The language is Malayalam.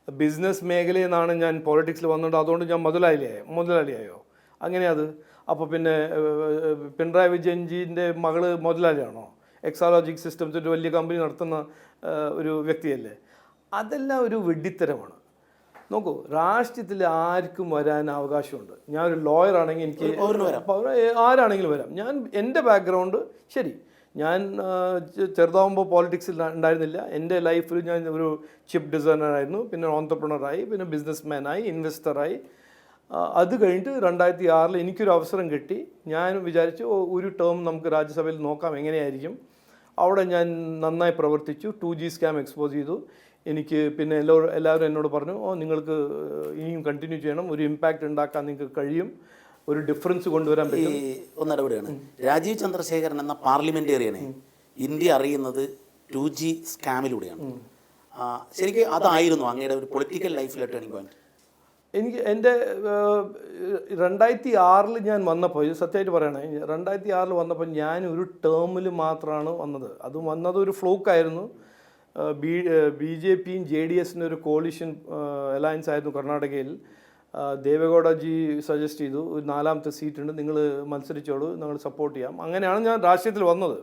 ബിസിനസ് മേഖലയിൽ നിന്നാണ് ഞാൻ പോളിറ്റിക്സിൽ വന്നിട്ട്, അതുകൊണ്ട് ഞാൻ മുതലാളിയായോ? അങ്ങനെ അത് അപ്പോൾ പിന്നെ പിണറായി വിജയൻജീൻ്റെ മകള് മുതലാളിയാണോ? എക്സാലോജിക് സിസ്റ്റംസ് ഒരു വലിയ കമ്പനി നടത്തുന്ന ഒരു വ്യക്തിയല്ലേ? അതെല്ലാം ഒരു വെഡിത്തരമാണ്. നോക്കൂ, രാഷ്ട്രീയത്തിൽ ആർക്കും വരാൻ അവകാശമുണ്ട്. ഞാനൊരു ലോയർ ആണെങ്കിൽ എനിക്ക് ആരാണെങ്കിലും വരാം. ഞാൻ എൻ്റെ ബാക്ക്ഗ്രൗണ്ട് ശരി, ഞാൻ ചെറുതാവുമ്പോൾ പോളിറ്റിക്സിൽ ഉണ്ടായിരുന്നില്ല. എൻ്റെ ലൈഫിൽ ഞാൻ ഒരു ചിപ്പ് ഡിസൈനറായിരുന്നു, പിന്നെ ഓൺട്രപ്രണറായി, പിന്നെ ബിസിനസ്മാനായി, ഇൻവെസ്റ്ററായി. അത് കഴിഞ്ഞിട്ട് 2006 എനിക്കൊരു അവസരം കിട്ടി. ഞാൻ വിചാരിച്ചു ഒരു ടേം നമുക്ക് രാജ്യസഭയിൽ നോക്കാം എങ്ങനെയായിരിക്കും. അവിടെ ഞാൻ നന്നായി പ്രവർത്തിച്ചു. 2G സ്കാം എക്സ്പോസ് ചെയ്തു. എനിക്ക് പിന്നെ എല്ലാവരും എന്നോട് പറഞ്ഞു, നിങ്ങൾക്ക് ഇനിയും കണ്ടിന്യൂ ചെയ്യണം, ഒരു ഇമ്പാക്റ്റ് ഉണ്ടാക്കാൻ നിങ്ങൾക്ക് കഴിയും, ഒരു ഡിഫറൻസ് കൊണ്ടുവരാൻ പറ്റും. ഒന്നിടപെടുകയാണ്. രാജീവ് ചന്ദ്രശേഖരൻ എന്ന പാർലമെന്റേറിയനെ ഇന്ത്യ അറിയുന്നത് 2G സ്കാമിലൂടെയാണ്. ശരിക്കും അതായിരുന്നു അങ്ങയുടെ ഒരു പൊളിറ്റിക്കൽ ലൈഫിലെ ടേണിംഗ് പോയിന്റ്. എനിക്ക് എൻ്റെ 2006 ഞാൻ വന്നപ്പോൾ, സത്യമായിട്ട് പറയണേ, 2006 വന്നപ്പോൾ ഞാൻ ഒരു ടേമിൽ മാത്രമാണ് വന്നത്. അത് വന്നത് ഒരു ഫ്ലൂക്കായിരുന്നു. BJPയും JDSനും ഒരു കോalition അലയൻസ് ആയിരുന്നു കർണാടകയിൽ. ദേവഗൗഡജി സജസ്റ്റ് ചെയ്തു, ഒരു 4ാമത്തെ സീറ്റുണ്ട്, നിങ്ങൾ മത്സരിച്ചോളൂ, നിങ്ങൾ സപ്പോർട്ട് ചെയ്യാം. അങ്ങനെയാണ് ഞാൻ രാഷ്ട്രീയത്തിൽ വന്നത്.